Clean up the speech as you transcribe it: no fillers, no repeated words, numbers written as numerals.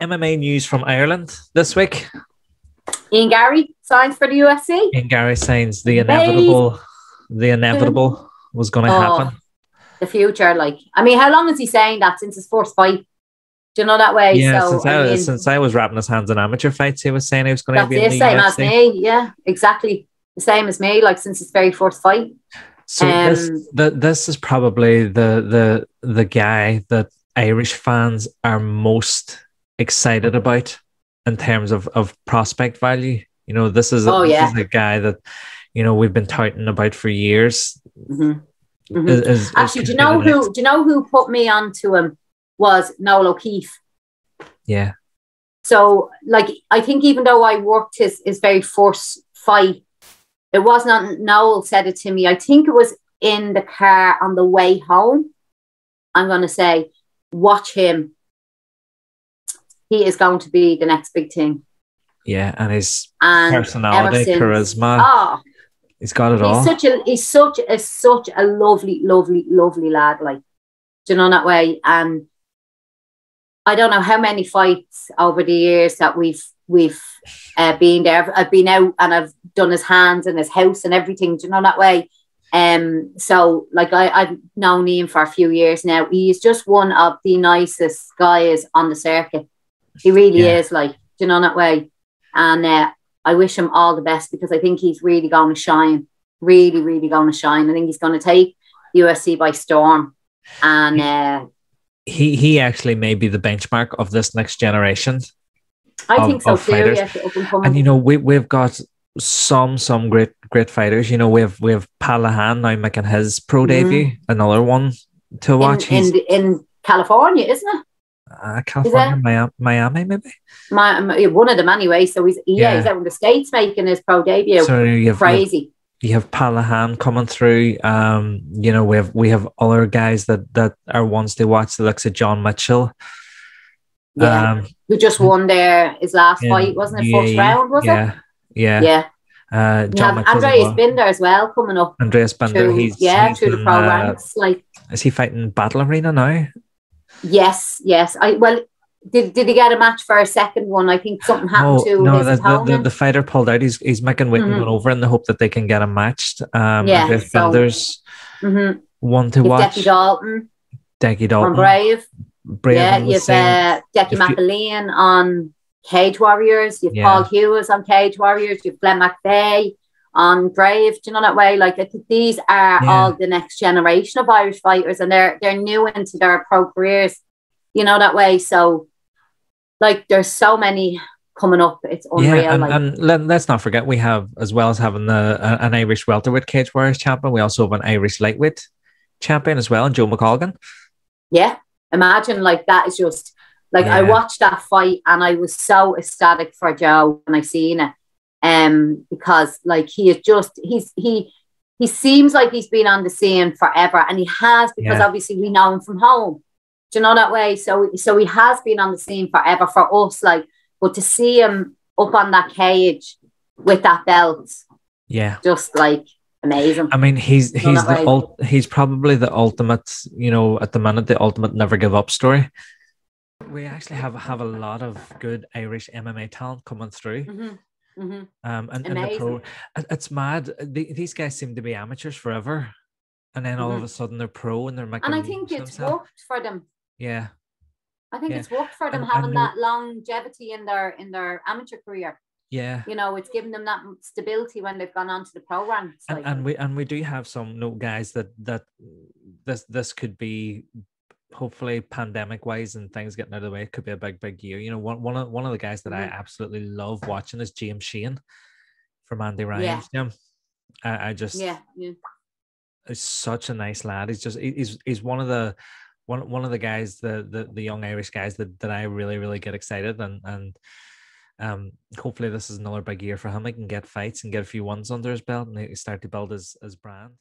MMA news from Ireland this week. Garry signs for the UFC. And Garry signs the Amazing. inevitable. The inevitable was going to happen. The future, like, I mean, how long is he saying that since his first fight? Do you know that way? Yeah, so since I was wrapping his hands in amateur fights, he was saying he was going to be in the same UFC. as me. Yeah, exactly the same as me. Like since his very first fight. So this is probably the guy that Irish fans are most excited about in terms of prospect value. You know, this is a guy that, you know, we've been touting about for years. Mm-hmm. Mm-hmm. Actually, do you know who put me onto him was Noel O'Keefe. Yeah. So, like, I think even though I worked his very first fight, it was not Noel said it to me. I think it was in the car on the way home. I'm going to say, watch him. He is going to be the next big thing. Yeah, and his personality, charisma. Oh, he's got it all. He's such a lovely, lovely, lovely lad. Like, do you know that way? And I don't know how many fights over the years that we've been there. I've been out and I've done his hands and his house and everything. Do you know that way? So like I've known Ian for a few years now. He is just one of the nicest guys on the circuit. He really is. Like, do you know that way? And I wish him all the best because I think he's really going to shine. Really, really going to shine. I think he's going to take the UFC by storm. And he actually may be the benchmark of this next generation. I think so too. Yeah, and you know, we've got some great fighters. You know, we have Palahan now making his pro debut. Another one to watch. In California, isn't it? California, Miami, maybe. One of them anyway. So he's out in the States making his pro debut. So crazy. You have Palahan coming through. You know, we have other guys that are ones to watch. The likes of John Mitchell. Yeah, who just won his last fight, wasn't it? First round, was it? Yeah. John Andreas Binder as well coming up. Andreas Binder, he's through the pro ranks. Like, is he fighting Battle Arena now? Yes. Did he get a match for a second one? I think something happened to his opponent. The fighter pulled out. He's making weight and going over in the hope that they can get him matched. There's one to watch. Decky Dalton on Brave. Yeah, you've Decky McAlean on Cage Warriors. You've Paul Hughes on Cage Warriors. You've Glenn McVeigh on Brave. Do you know that way? Like, I think these are all the next generation of Irish fighters, and they're new into their pro careers. You know that way. So, like, there's so many coming up. It's unreal. Yeah, and let's not forget, we have, as well as having an Irish welterweight Cage Warriors champion, we also have an Irish lightweight champion as well, and Joe McColgan. Yeah, imagine, like, that is just like, I watched that fight and I was so ecstatic for Joe when I seen it. Because, like, he seems like he's been on the scene forever, and he has, because obviously we know him from home. Do you know that way? So he has been on the scene forever for us, like, but to see him up on that cage with that belt, just like amazing. I mean, he's probably the ultimate, you know, at the minute, the ultimate never give up story. We actually have a lot of good Irish MMA talent coming through. And the pro, it's mad. These guys seem to be amateurs forever, and then all of a sudden they're pro and they're making. And I think it's worked for them. Yeah, I think it's worked for them having that longevity in their amateur career. Yeah, you know, it's given them that stability when they've gone on to the pro ranks. Like. And we do have some guys that this could be. Hopefully, pandemic wise and things getting out of the way, it could be a big year. You know, one of the guys that I absolutely love watching is James Sheehan from Andy Ryan's gym. He's such a nice lad. He's one of the guys, the young Irish guys that I really get excited, and hopefully this is another big year for him. He can get fights and get a few wins under his belt and he start to build his brand.